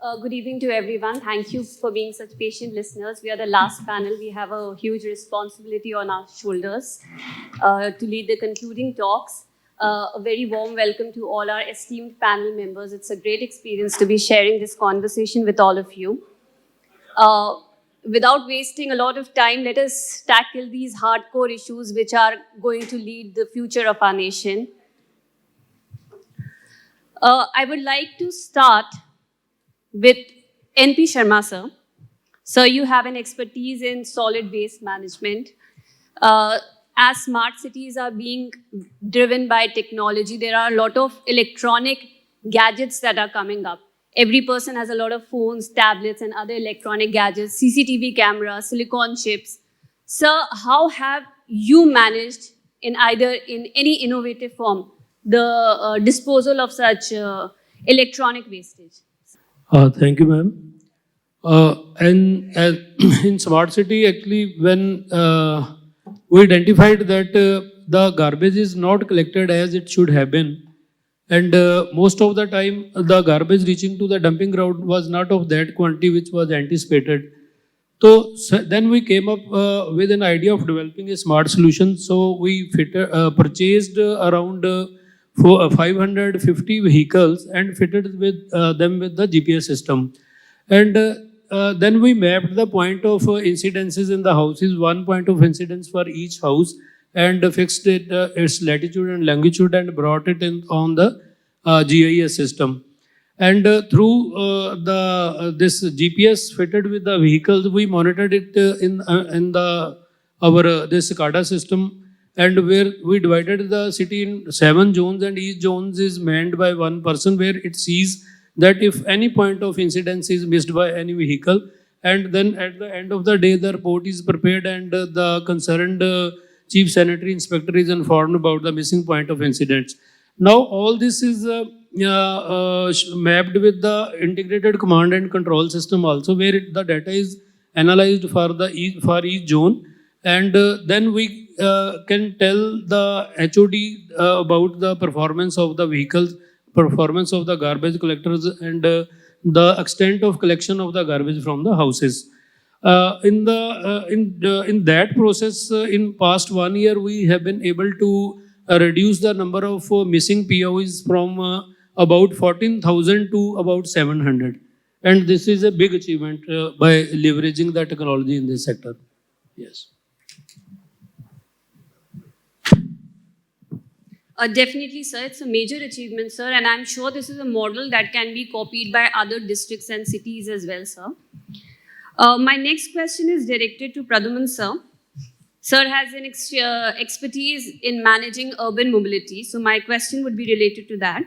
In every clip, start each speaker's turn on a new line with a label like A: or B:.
A: Good evening to everyone. Thank you for being such patient listeners. We are the last panel. We have a huge responsibility on our shoulders to lead the concluding talks. A very warm welcome to all our esteemed panel members. It's a great experience to be sharing this conversation with all of you. Without wasting a lot of time, let us tackle these hardcore issues which are going to lead the future of our nation. I would like to start with NP Sharma, sir. Sir, you have an expertise in solid waste management. As smart cities are being driven by technology, there are a lot of electronic gadgets that are coming up. Every person has a lot of phones, tablets, and other electronic gadgets, CCTV cameras, silicon chips. Sir, how have you managed in any innovative form the disposal of such electronic wastage?
B: Thank you, ma'am. And in smart city, actually, when we identified that the garbage is not collected as it should have been, and most of the time the garbage reaching to the dumping ground was not of that quantity which was anticipated. So then we came up with an idea of developing a smart solution. So we purchased around 550 vehicles and fitted with them with the GPS system. And then we mapped the point of incidences in the houses, one point of incidence for each house, and fixed its latitude and longitude and brought it in on the GIS system. And through this GPS fitted with the vehicles, we monitored it in this SCADA system, and where we divided the city in 7 zones, and each zone is manned by one person, where it sees that if any point of incidence is missed by any vehicle, and then at the end of the day, the report is prepared, and the concerned chief sanitary inspector is informed about the missing point of incidents. Now, all this is mapped with the integrated command and control system also, where the data is analyzed for each zone, and then we can tell the HOD about the performance of the vehicles, performance of the garbage collectors, and the extent of collection of the garbage from the houses. In that process, in past 1 year, we have been able to reduce the number of missing POs from about 14,000 to about 700. And this is a big achievement by leveraging the technology in this sector. Yes.
A: Definitely, sir. It's a major achievement, sir. And I'm sure this is a model that can be copied by other districts and cities as well, sir. My next question is directed to Pradhuman, sir. Sir has an expertise in managing urban mobility. So my question would be related to that.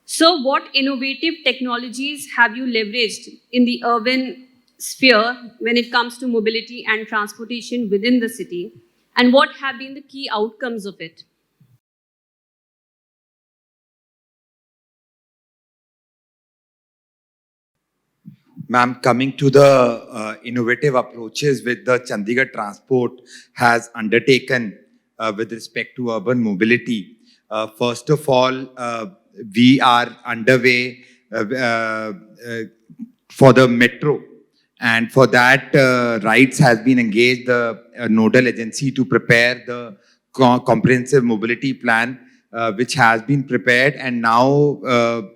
A: So what innovative technologies have you leveraged in the urban sphere when it comes to mobility and transportation within the city? And what have been the key outcomes of it?
C: Ma'am, coming to the innovative approaches with the Chandigarh Transport has undertaken with respect to urban mobility. First of all, we are underway for the metro. And for that, RITES has been engaged, the nodal agency, to prepare the comprehensive mobility plan, which has been prepared. And now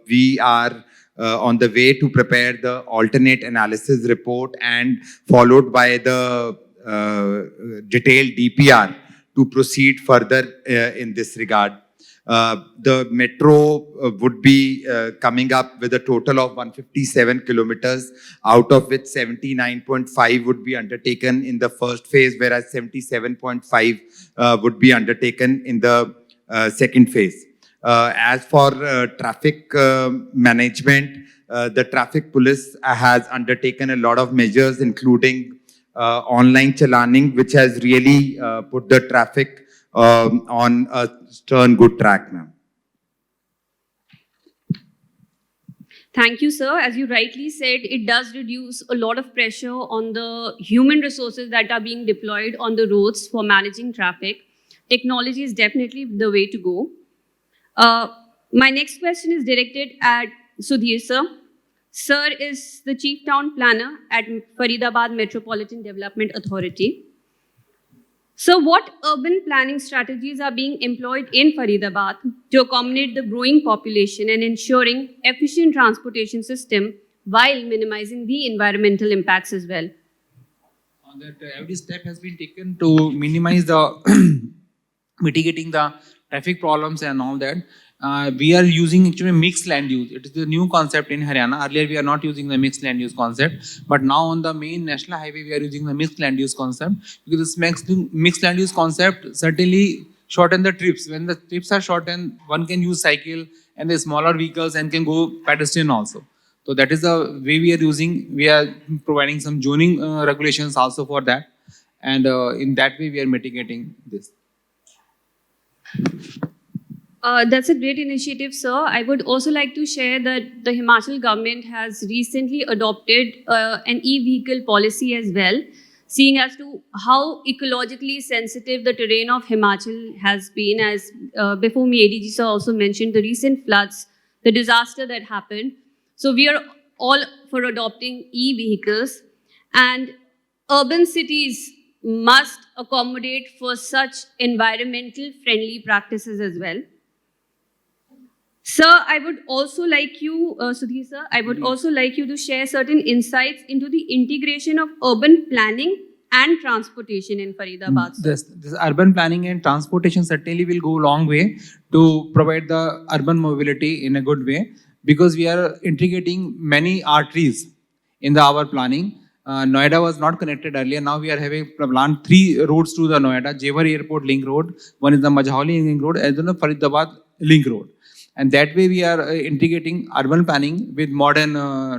C: we are on the way to prepare the alternate analysis report, and followed by the detailed DPR to proceed further in this regard. The metro would be coming up with a total of 157 kilometers, out of which 79.5 would be undertaken in the first phase, whereas 77.5 would be undertaken in the second phase. As for traffic management, the traffic police has undertaken a lot of measures, including online challaning, which has really put the traffic on a stern good track now.
A: Thank you, sir. As you rightly said, it does reduce a lot of pressure on the human resources that are being deployed on the roads for managing traffic. Technology is definitely the way to go. My next question is directed at Sudhir, sir. Sir is the Chief Town Planner at Faridabad Metropolitan Development Authority. So, what urban planning strategies are being employed in Faridabad to accommodate the growing population and ensuring efficient transportation system while minimizing the environmental impacts as well?
D: That every step has been taken to minimize the mitigating the traffic problems and all that. We are using actually mixed land use. It is the new concept in Haryana. Earlier we are not using the mixed land use concept, but now on the main national highway we are using the mixed land use concept, because this mixed land use concept certainly shorten the trips. When the trips are shortened, one can use cycle and the smaller vehicles and can go pedestrian also. So that is the way we are using. We are providing some zoning regulations also for that, and in that way we are mitigating this.
A: That's a great initiative, sir. I would also like to share that the Himachal government has recently adopted an e-vehicle policy as well, seeing as to how ecologically sensitive the terrain of Himachal has been. As before me, ADG sir also mentioned the recent floods, the disaster that happened. So we are all for adopting e-vehicles, and urban cities must accommodate for such environmental friendly practices as well. Sir, I would also like you, Sudhir sir, I would also like you to share certain insights into the integration of urban planning and transportation in Faridabad. Sir.
D: This urban planning and transportation certainly will go a long way to provide the urban mobility in a good way, because we are integrating many arteries in our planning. Noida was not connected earlier. Now we are having planned 3 roads to the Noida: Jewar Airport Link Road, one is the Majhauli Link Road, and then the Faridabad Link Road. And that way we are integrating urban planning with modern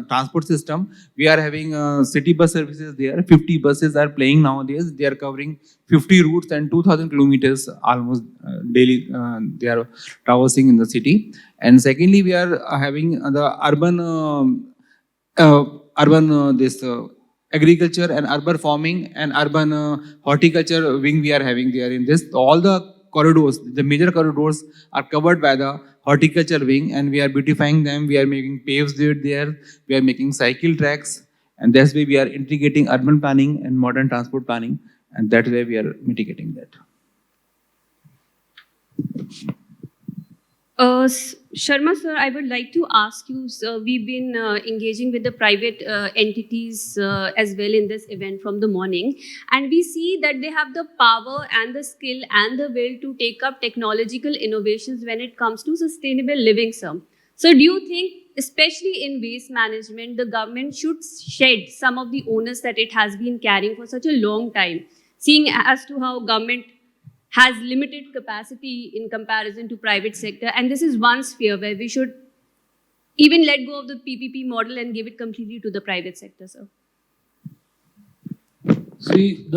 D: transport system. We are having city bus services there. 50 buses are playing nowadays. They are covering 50 routes and 2,000 kilometers almost daily. They are traversing in the city. And secondly, we are having the agriculture and urban farming and urban horticulture wing we are having there. In this, all the corridors, the major corridors are covered by the horticulture wing, and we are beautifying them. We are making paves there. We are making cycle tracks, and that's way we are integrating urban planning and modern transport planning, and that way we are mitigating that.
A: Sharma sir, I would like to ask you, sir, we've been engaging with the private entities as well in this event from the morning, and we see that they have the power and the skill and the will to take up technological innovations when it comes to sustainable living, sir. So do you think, especially in waste management, the government should shed some of the onus that it has been carrying for such a long time, seeing as to how government has limited capacity in comparison to private sector, and this is one sphere where we should even let go of the PPP model and give it completely to the private sector, sir.
B: See,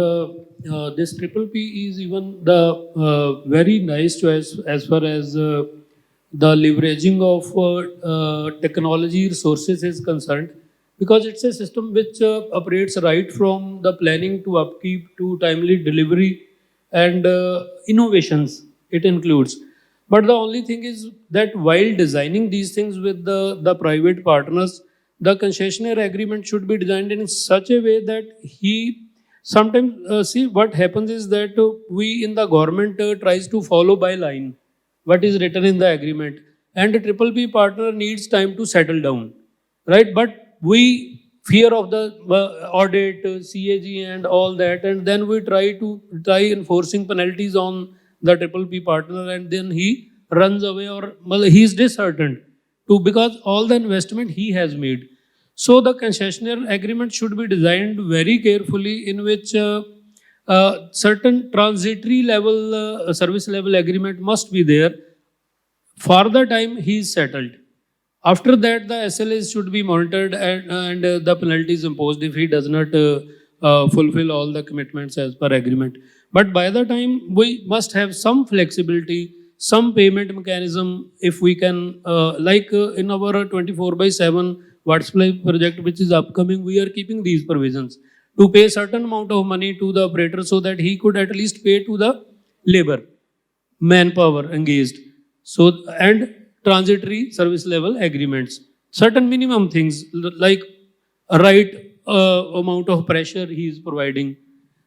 B: this triple P is even the very nice choice as far as the leveraging of technology resources is concerned, because it's a system which operates right from the planning to upkeep to timely delivery and innovations it includes. But the only thing is that while designing these things with the private partners, the concessionaire agreement should be designed in such a way that he sometimes see what happens is that we in the government tries to follow by line what is written in the agreement, and the triple P partner needs time to settle down, right? But we fear of the audit, CAG and all that, and then we try enforcing penalties on the triple P partner, and then he runs away, or well, he is disheartened too, because all the investment he has made. So the concessionaire agreement should be designed very carefully, in which certain transitory level service level agreement must be there for the time he is settled. After that, the SLAs should be monitored, and the penalties imposed if he does not fulfill all the commitments as per agreement. But by the time, we must have some flexibility, some payment mechanism, if we can, in our 24/7 water supply project, which is upcoming, we are keeping these provisions to pay certain amount of money to the operator so that he could at least pay to the labor, manpower engaged. So, and transitory service level agreements. certain minimum things like a right amount of pressure he is providing,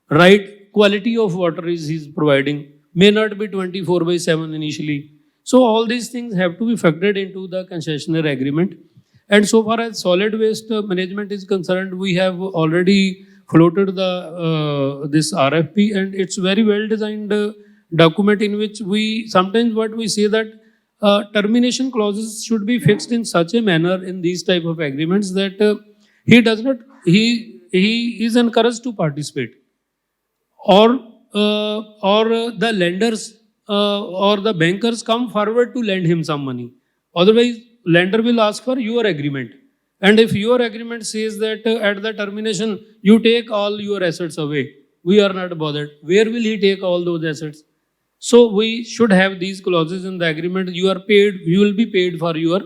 B: right quality of water is he is providing, may not be 24/7 initially. So all these things have to be factored into the concessionaire agreement. And so far as solid waste management is concerned, we have already floated the this RFP, and it's very well designed document in which we sometimes what we say that termination clauses should be fixed in such a manner in these type of agreements that he does not he is encouraged to participate, or the lenders or the bankers come forward to lend him some money. Otherwise, lender will ask for your agreement. And if your agreement says that at the termination, you take all your assets away, we are not bothered. Where will he take all those assets? So we should have these clauses in the agreement. You are paid, you will be paid for your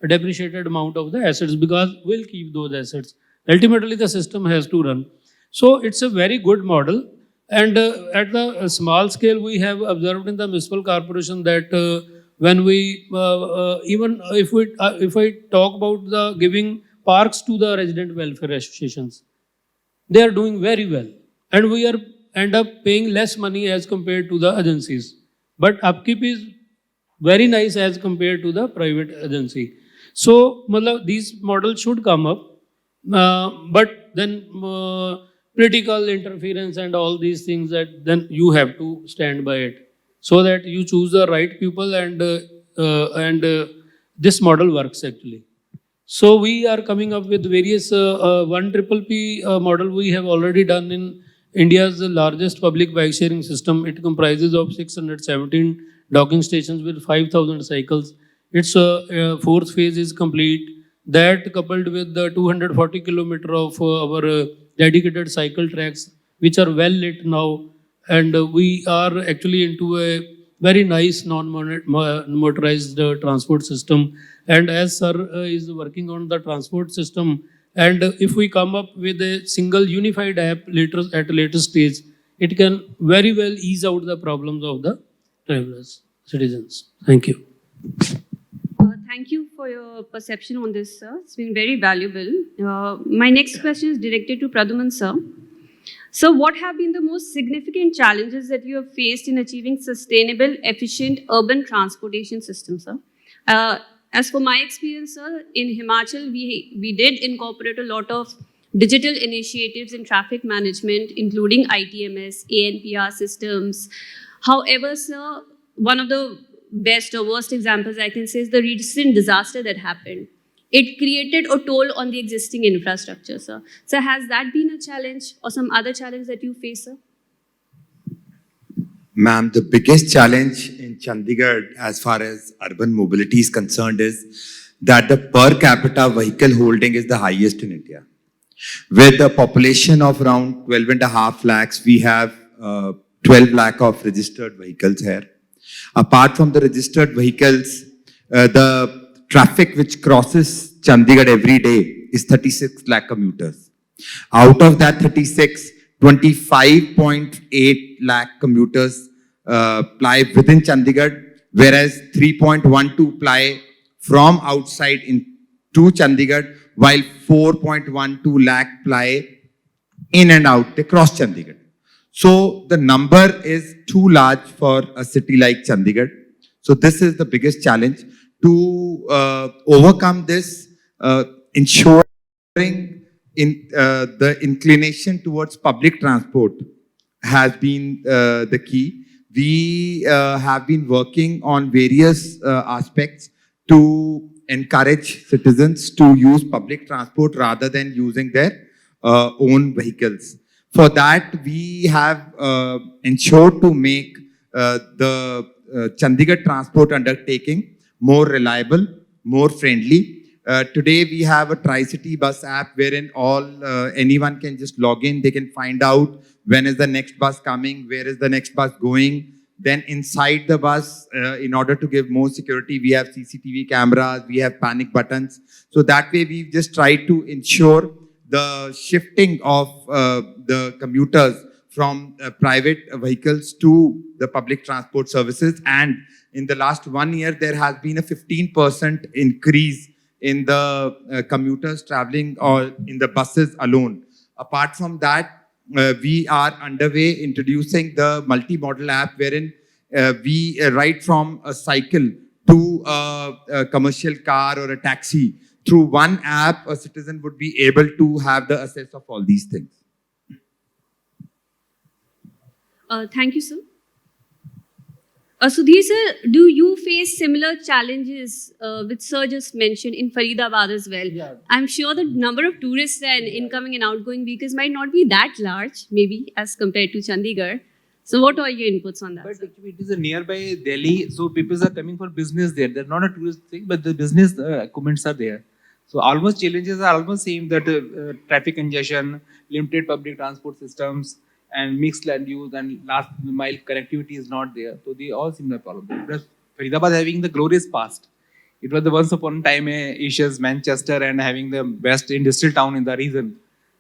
B: depreciated amount of the assets because we'll keep those assets. Ultimately, the system has to run. So it's a very good model. And at the small scale, we have observed in the municipal corporation that when we even if I talk about the giving parks to the resident welfare associations, they are doing very well, and we are end up paying less money as compared to the agencies. But upkeep is very nice as compared to the private agency. So, these models should come up, but then political interference and all these things that then you have to stand by it, so that you choose the right people and this model works actually. So we are coming up with various one triple P model we have already done in India's largest public bike sharing system. It comprises of 617 docking stations with 5,000 cycles. Its fourth phase is complete. That coupled with the 240 kilometer of our dedicated cycle tracks, which are well lit now, and we are actually into a very nice non-motorized transport system. And as sir is working on the transport system, and if we come up with a single unified app later at a later stage, it can very well ease out the problems of the travelers, citizens. Thank you.
A: Thank you for your perception on this, sir. It's been very valuable. My next question is directed to Pradhuman, sir. So, what have been the most significant challenges that you have faced in achieving sustainable, efficient urban transportation system, sir? As for my experience, sir, in Himachal, we did incorporate a lot of digital initiatives in traffic management, including ITMS, ANPR systems. However, sir, one of the best or worst examples I can say is the recent disaster that happened. It created a toll on the existing infrastructure, sir. So has that been a challenge or some other challenge that you face, sir?
C: Ma'am, the biggest challenge in Chandigarh as far as urban mobility is concerned is that the per capita vehicle holding is the highest in India. With a population of around 12.5 lakhs, we have 12 lakh of registered vehicles here. Apart from the registered vehicles, the traffic which crosses Chandigarh every day is 36 lakh commuters. Out of that 36, 25.8 lakh commuters ply within Chandigarh, whereas 3.12 ply from outside into Chandigarh, while 4.12 lakh ply in and out across Chandigarh. So the number is too large for a city like Chandigarh. So this is the biggest challenge. To overcome this, ensuring the inclination towards public transport has been the key. We have been working on various aspects to encourage citizens to use public transport rather than using their own vehicles. For that, we have ensured to make the Chandigarh transport undertaking more reliable, more friendly. Today, we have a Tri-City bus app wherein anyone can just log in. They can find out when is the next bus coming, where is the next bus going. Then inside the bus, in order to give more security, we have CCTV cameras, we have panic buttons. So that way, we've just tried to ensure the shifting of the commuters from private vehicles to the public transport services. And in the last 1 year, there has been a 15% increase in the commuters traveling or in the buses alone. Apart from that, we are underway introducing the multi-modal app wherein we right from a cycle to a commercial car or a taxi. Through one app, a citizen would be able to have the access of all these things.
A: Thank you, sir. Sudhir sir, do you face similar challenges which sir just mentioned in Faridabad as well?
D: Yeah.
A: I'm sure the number of tourists and incoming and outgoing vehicles might not be that large, maybe as compared to Chandigarh. So what are your inputs on that?
D: But
A: Sir?
D: actually, it is a nearby Delhi, so people are coming for business there. They're not a tourist thing, but the business equipments are there. So almost challenges are almost same, that traffic congestion, limited public transport systems, and mixed land use and last mile connectivity is not there. So they all similar problems. Plus, Faridabad having the glorious past. It was the once upon a time Asia's Manchester and having the best industrial town in the region.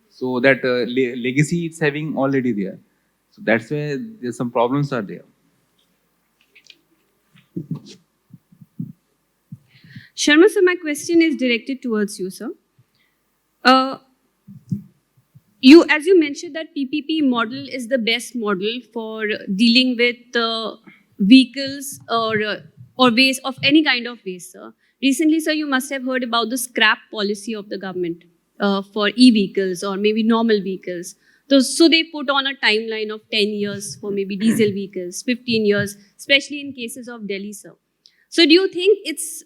D: So that legacy it's having already there. So that's where there's some problems are there.
A: Sharma sir, my question is directed towards you, sir. As you mentioned that PPP model is the best model for dealing with vehicles or waste of any kind of waste, sir. Recently, sir, you must have heard about the scrap policy of the government for e-vehicles or maybe normal vehicles. So they put on a timeline of 10 years for maybe diesel vehicles, 15 years, especially in cases of Delhi, sir. So do you think it's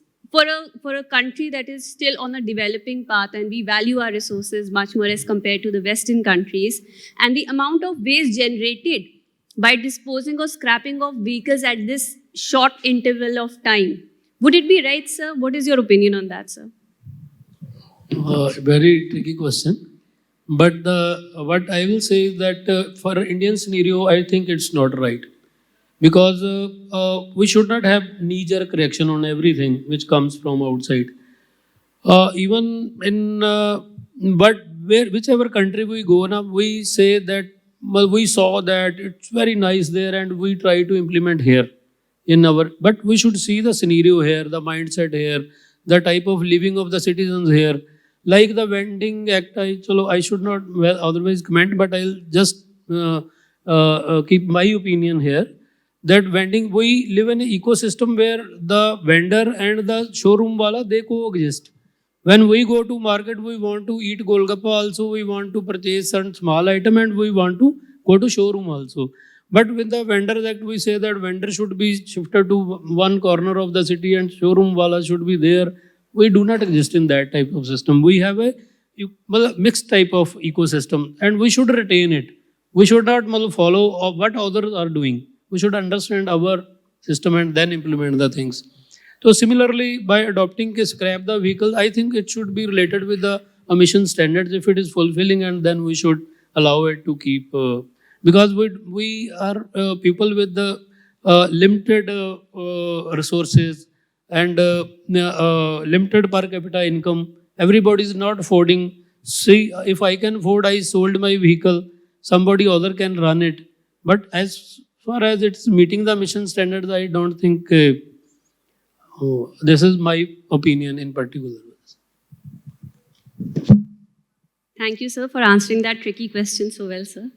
A: for a country that is still on a developing path and we value our resources much more as compared to the Western countries, and the amount of waste generated by disposing or scrapping of vehicles at this short interval of time, would it be right, sir? What is your opinion on that, sir?
B: Very tricky question. But what I will say is that for Indian scenario, I think it's not right. Because we should not have knee-jerk reaction on everything which comes from outside. Even in, but whichever country we go now, we say that, well, we saw that it's very nice there and we try to implement here in our, but we should see the scenario here, the mindset here, the type of living of the citizens here. Like the vending act, I should not otherwise comment, but I'll just keep my opinion here. That vending, we live in an ecosystem where the vendor and the showroom wala, they coexist. When we go to market, we want to eat golgappa also, we want to purchase some small item and we want to go to showroom also. But with the vendors act, we say that vendor should be shifted to one corner of the city and showroom wala should be there. We do not exist in that type of system. We have a mixed type of ecosystem and we should retain it. We should not follow what others are doing. We should understand our system and then implement the things. So similarly, by adopting scrap the vehicle, I think it should be related with the emission standards if it is fulfilling, and then we should allow it to keep, because we are people with the limited resources and limited per capita income. Everybody is not affording. See, if I can afford, I sold my vehicle, somebody other can run it. But as far as it's meeting the mission standards, I don't think this is my opinion in particular.
A: Thank you, sir, for answering that tricky question so well, sir.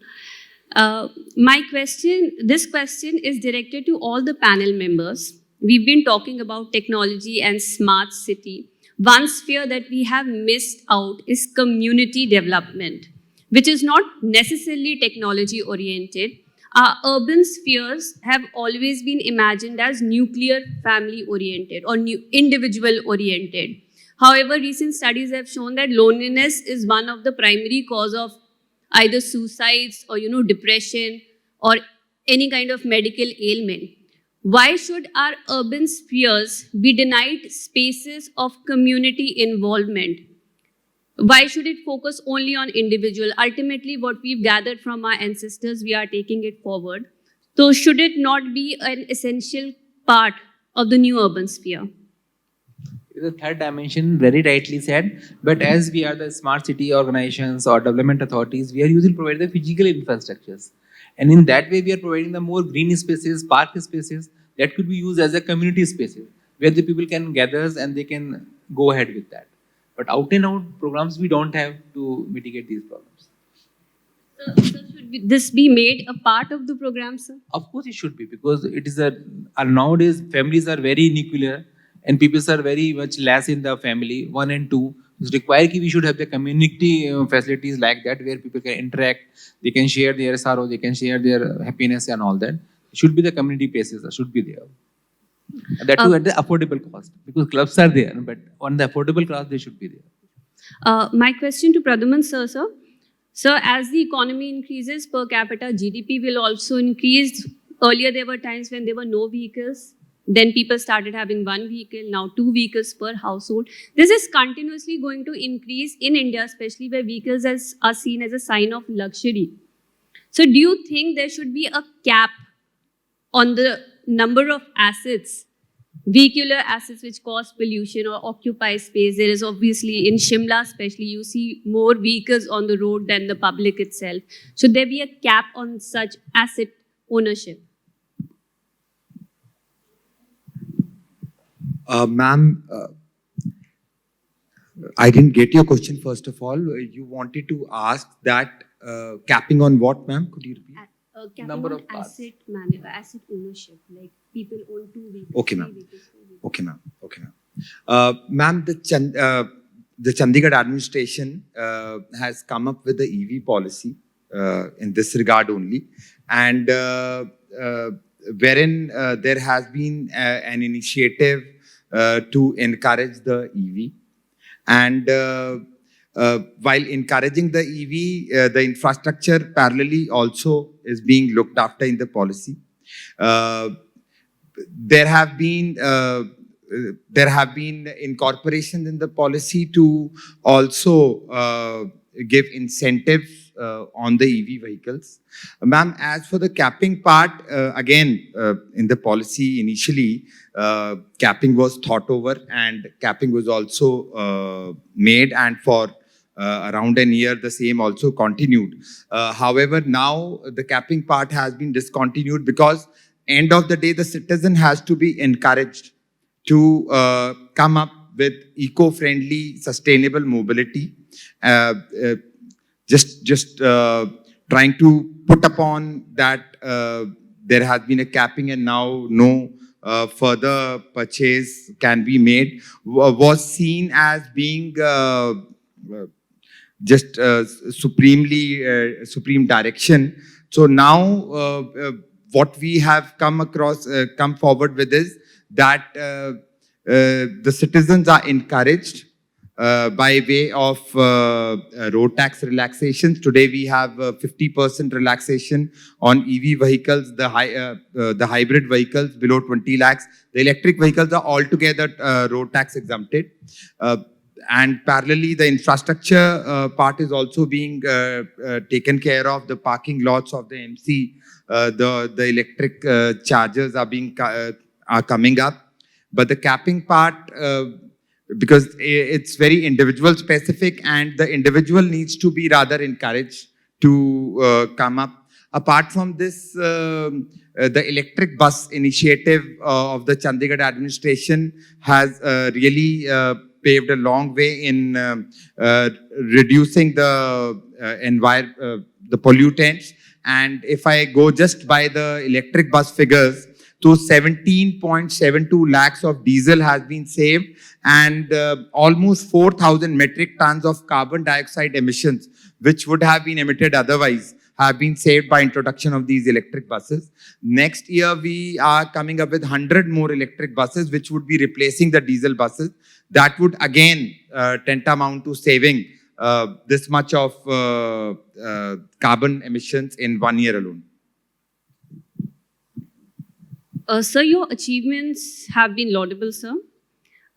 A: This question is directed to all the panel members. We've been talking about technology and smart city. One sphere that we have missed out is community development, which is not necessarily technology oriented. Our urban spheres have always been imagined as nuclear family oriented or individual oriented. However, recent studies have shown that loneliness is one of the primary cause of either suicides or depression or any kind of medical ailment. Why should our urban spheres be denied spaces of community involvement? Why should it focus only on individual? Ultimately, what we've gathered from our ancestors, we are taking it forward. So should it not be an essential part of the new urban sphere?
D: The third dimension, very rightly said. But as we are the smart city organizations or development authorities, we are usually providing the physical infrastructures. And in that way, we are providing the more green spaces, park spaces that could be used as a community spaces where the people can gather and they can go ahead with that. But out and out programs we don't have to mitigate these problems.
A: So should this be made a part of the program, sir?
D: Of course, it should be, because it is nowadays families are very nuclear and people are very much less in the family. 1 and 2, it's required that we should have the community facilities like that where people can interact, they can share their sorrow, they can share their happiness and all that. It should be the community places that should be there. And that too at the affordable cost, because clubs are there, but on the affordable cost they should be there.
A: My question to Pradhuman sir, sir. Sir, as the economy increases, per capita GDP will also increase. Earlier, there were times when there were no vehicles. Then people started having 1 vehicle, now 2 vehicles per household. This is continuously going to increase in India, especially where vehicles are seen as a sign of luxury. So do you think there should be a cap on the number of assets, vehicular assets which cause pollution or occupy space? There is obviously, in Shimla especially, you see more vehicles on the road than the public itself. Should there be a cap on such asset ownership?
C: Ma'am, I didn't get your question first of all. You wanted to ask that capping on what, ma'am? Could you repeat?
A: Capping
D: Number
A: on
D: of cars.
A: asset ownership, like people own 2 vehicles.
C: Okay,
A: 3
C: ma'am.
A: vehicles, 4 vehicles.
C: Okay, ma'am. Okay, ma'am. Ma'am, the Chandigarh administration has come up with the EV policy in this regard only, and wherein there has been an initiative to encourage the EV. And while encouraging the EV, the infrastructure parallelly also is being looked after in the policy. There have been incorporations in the policy to also give incentives on the EV vehicles. Ma'am, as for the capping part, again, in the policy initially, capping was thought over and capping was also made, and for around a year the same also continued. However, now the capping part has been discontinued because end of the day the citizen has to be encouraged to come up with eco-friendly, sustainable mobility. Just trying to put upon that there has been a capping and now no further purchase can be made was seen as being just supreme direction. So now what we have come forward with is that the citizens are encouraged by way of road tax relaxations. Today we have 50% relaxation on EV vehicles, the hybrid vehicles below 20 lakhs. The electric vehicles are altogether road tax exempted. And parallelly, the infrastructure part is also being taken care of. The parking lots of the MC, the electric chargers are coming up. But the capping part, because it's very individual specific and the individual needs to be rather encouraged to come up. Apart from this, the electric bus initiative of the Chandigarh administration has really paved a long way in reducing the pollutants. And if I go just by the electric bus figures, so 17.72 lakhs of diesel has been saved, and almost 4,000 metric tons of carbon dioxide emissions, which would have been emitted otherwise, have been saved by introduction of these electric buses. Next year, we are coming up with 100 more electric buses, which would be replacing the diesel buses. That would again tantamount to saving this much of carbon emissions in 1 year alone.
A: Sir, your achievements have been laudable, sir.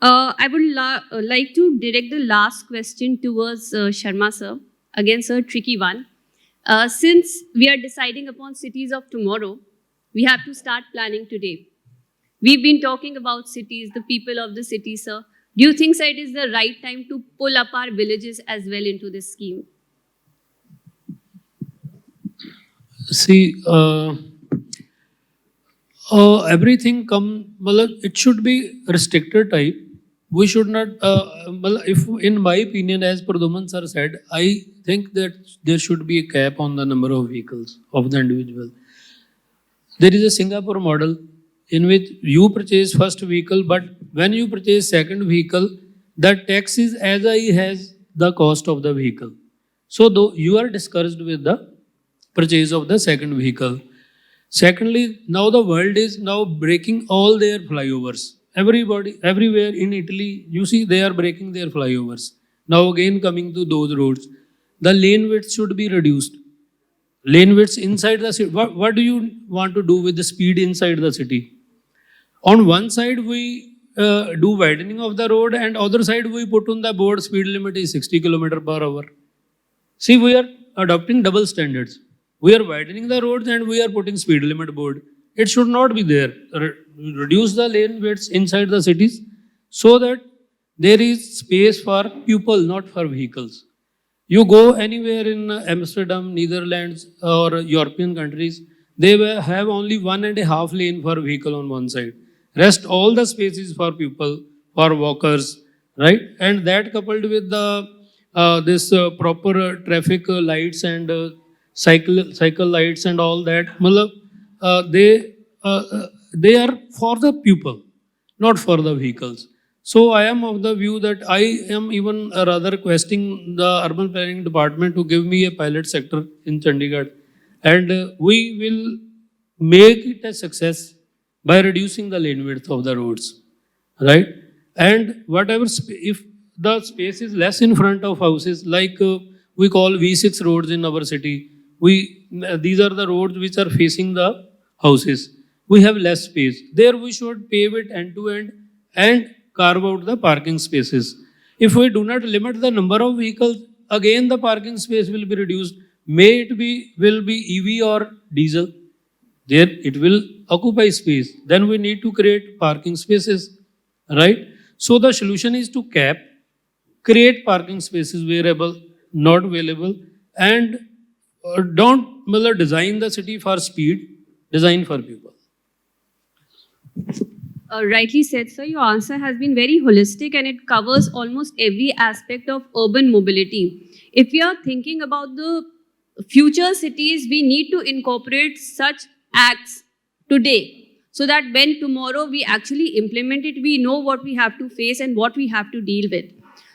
A: I would like to direct the last question towards Sharma, sir. Again, sir, tricky one. Since we are deciding upon cities of tomorrow, we have to start planning today. We've been talking about cities, the people of the city, sir. Do you think, sir, it is the right time to pull up our villages as well into this scheme?
B: See, everything it should be restricted type. we should not, if in my opinion, as Pradhuman sir said, I think that there should be a cap on the number of vehicles of the individual. There is a Singapore model in which you purchase first vehicle, but when you purchase second vehicle, the tax is as high as the cost of the vehicle. So though you are discouraged with the purchase of the second vehicle. Secondly, now the world is now breaking all their flyovers. Everybody, everywhere in Italy, you see they are breaking their flyovers. Now again coming to those roads, the lane width should be reduced. Lane widths inside the city. What do you want to do with the speed inside the city? On one side we do widening of the road, and other side we put on the board speed limit is 60 km/h. See, we are adopting double standards. We are widening the roads and we are putting speed limit board. It should not be there. Reduce the lane widths inside the cities so that there is space for people, not for vehicles. You go anywhere in Amsterdam, Netherlands, or European countries, they will have only 1.5 lane for vehicle on one side. Rest all the spaces for people, for walkers, right? And that coupled with the this proper traffic lights and cycle lights and all that, they are for the people, not for the vehicles. So I am of the view that I am even rather requesting the urban planning department to give me a pilot sector in Chandigarh, and we will make it a success by reducing the lane width of the roads, right? And whatever if the space is less in front of houses, like we call V6 roads in our city, these are the roads which are facing the houses. We have less space. There we should pave it end to end and carve out the parking spaces. If we do not limit the number of vehicles, again the parking space will be reduced. May it will be EV or diesel. There it will occupy space. Then we need to create parking spaces, right? So the solution is to cap, create parking spaces wherever not available, and don't design the city for speed, design for people.
A: Rightly said, sir. Your answer has been very holistic and it covers almost every aspect of urban mobility. If we are thinking about the future cities, we need to incorporate such acts today so that when tomorrow we actually implement it, we know what we have to face and what we have to deal with.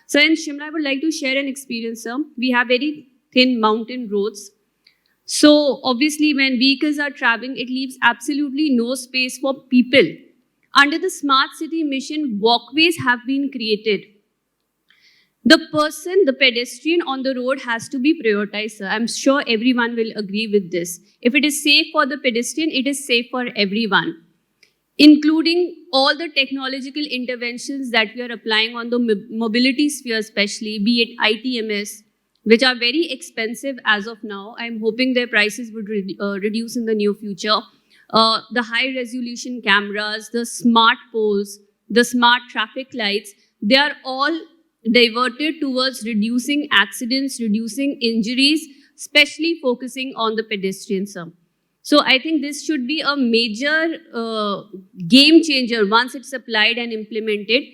A: So in Shimla, I would like to share an experience, sir. We have very thin mountain roads. So obviously when vehicles are traveling, it leaves absolutely no space for people. Under the Smart City mission, walkways have been created. The pedestrian on the road has to be prioritized, sir. I'm sure everyone will agree with this. If it is safe for the pedestrian, it is safe for everyone, including all the technological interventions that we are applying on the mobility sphere especially, be it ITMS, which are very expensive as of now. I'm hoping their prices would reduce in the near future. The high resolution cameras, the smart poles, the smart traffic lights, they are all diverted towards reducing accidents, reducing injuries, especially focusing on the pedestrians. So I think this should be a major game changer once it's applied and implemented.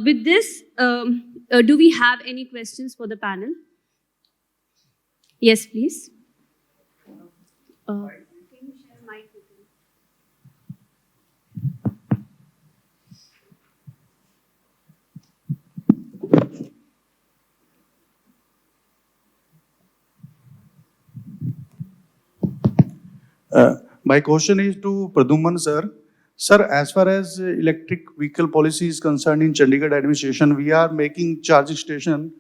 A: With this, do we have any questions for the panel? Yes, please. Can you share mic with me?
E: My question is to Pradhuman sir. Sir, as far as electric vehicle policy is concerned in Chandigarh administration, we are making charging station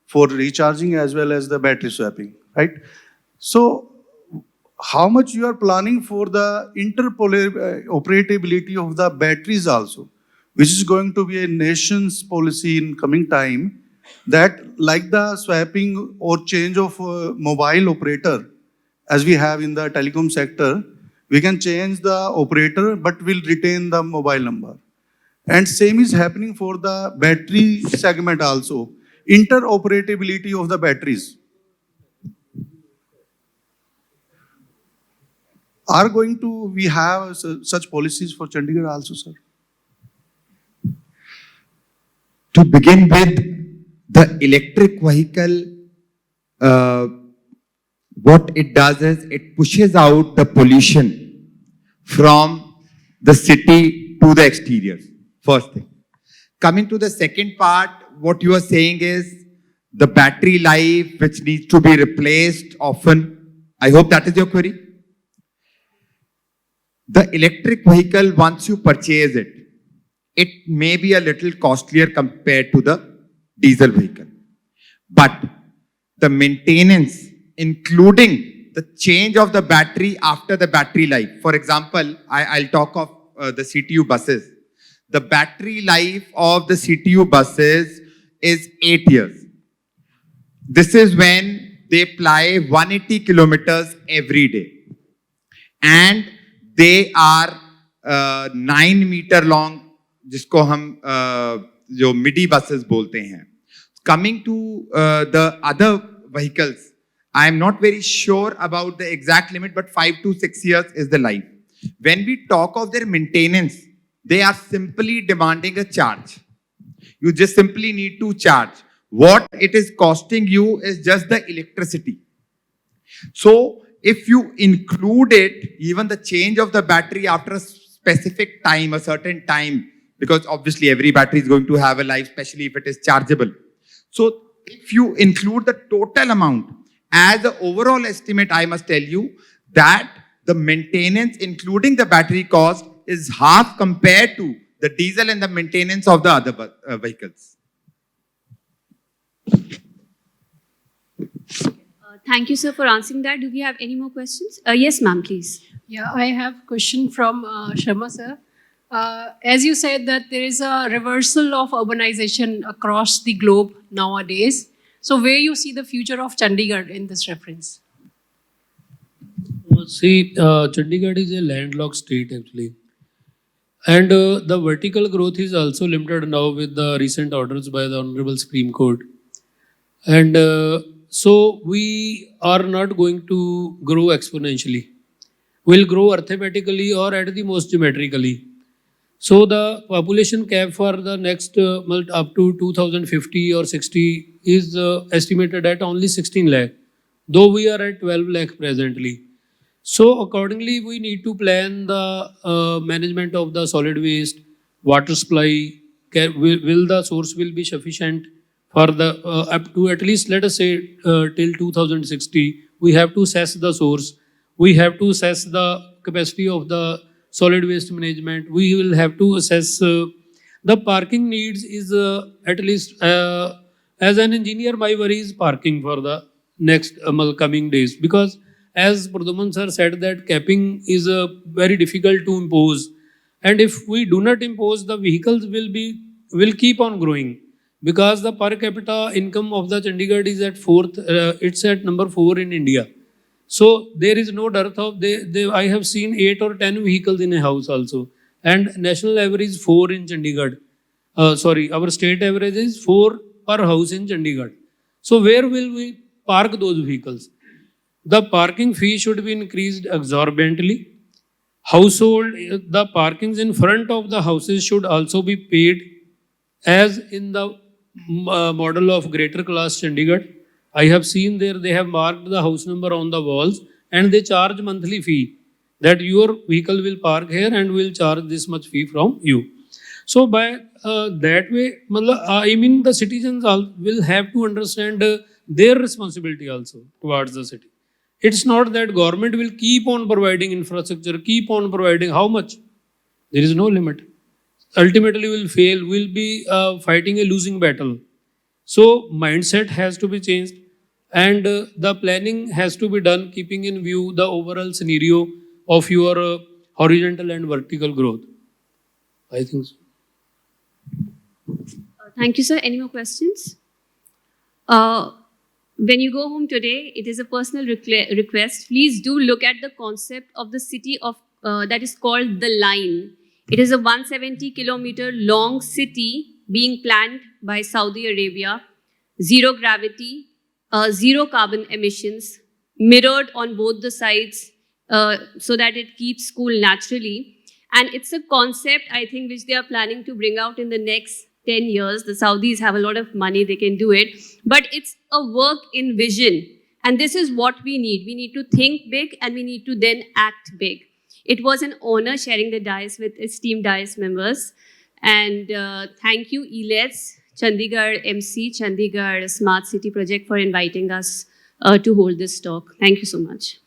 E: for recharging as well as the battery swapping, right? So, how much you are planning for the interoperability of the batteries also, which is going to be a nation's policy in coming time, that like the swapping or change of mobile operator, as we have in the telecom sector, we can change the operator but will retain the mobile number. And same is happening for the battery segment also. Interoperability of the batteries are going to, we have such policies for Chandigarh also, sir?
C: To begin with, the electric vehicle, what it does is it pushes out the pollution from the city to the exterior. First thing. Coming to the second part, what you are saying is the battery life which needs to be replaced often. I hope that is your query. The electric vehicle, once you purchase it, it may be a little costlier compared to the diesel vehicle. But the maintenance, including the change of the battery after the battery life. For example, I'll talk of the CTU buses. The battery life of the CTU buses is 8 years. This is when they ply 180 kilometers every day. And they are 9 meter long, जिसको हम जो midi buses बोलते हैं. Coming to the other vehicles, I am not very sure about the exact limit, but 5 to 6 years is the life. When we talk of their maintenance, they are simply demanding a charge. You just simply need to charge. What it is costing you is just the electricity. So if you include it, even the change of the battery after a specific time, a certain time, because obviously every battery is going to have a life, especially if it is chargeable. So if you include the total amount, as the overall estimate, I must tell you that the maintenance, including the battery cost, is half compared to the diesel and the maintenance of the other vehicles.
A: Thank you, sir, for answering that. Do we have any more questions? Yes, ma'am, please.
F: Yeah, I have a question from Sharma, sir. As you said that there is a reversal of urbanization across the globe nowadays. So where you see the future of Chandigarh in this reference?
B: See, Chandigarh is a landlocked state actually. And the vertical growth is also limited now with the recent orders by the Honorable Supreme Court. And so we are not going to grow exponentially. We'll grow arithmetically or at the most geometrically. So the population cap for the next up to 2050 or 60 is estimated at only 16 lakh, though we are at 12 lakh presently. So accordingly, we need to plan the management of the solid waste, water supply. Will the source will be sufficient for the up to at least, let us say till 2060. We have to assess the source. We have to assess the capacity of the solid waste management. We will have to assess the parking needs is at least as an engineer, my worry is parking for the next coming days, because as Pradhuman sir said that capping is very difficult to impose, and if we do not impose, the vehicles will keep on growing, because the per capita income of the Chandigarh is at fourth, it's at number 4 in India. So there is no dearth of I have seen 8 or 10 vehicles in a house also, and national average is 4 in Chandigarh. Our state average is 4 per house in Chandigarh. So where will we park those vehicles? The parking fee should be increased exorbitantly. The parkings in front of the houses should also be paid as in the model of greater class Chandigarh. I have seen there they have marked the house number on the walls and they charge monthly fee that your vehicle will park here and will charge this much fee from you. So by that way, I mean the citizens will have to understand their responsibility also towards the city. It's not that government will keep on providing infrastructure, keep on providing how much? There is no limit. Ultimately will fail, will be fighting a losing battle. So mindset has to be changed and the planning has to be done keeping in view the overall scenario of your horizontal and vertical growth. I think so.
A: Thank you, sir. Any more questions? When you go home today, it is a personal request. Please do look at the concept of the city of that is called The Line. It is a 170-kilometer long city being planned by Saudi Arabia. Zero gravity, zero carbon emissions, mirrored on both the sides so that it keeps cool naturally. And it's a concept, I think, which they are planning to bring out in the next 10 years. The Saudis have a lot of money, they can do it. But it's a work in vision. And this is what we need. We need to think big and we need to then act big. It was an honor sharing the dais with esteemed dais members. And thank you, Elets, Chandigarh MC, Chandigarh Smart City Project for inviting us to hold this talk. Thank you so much.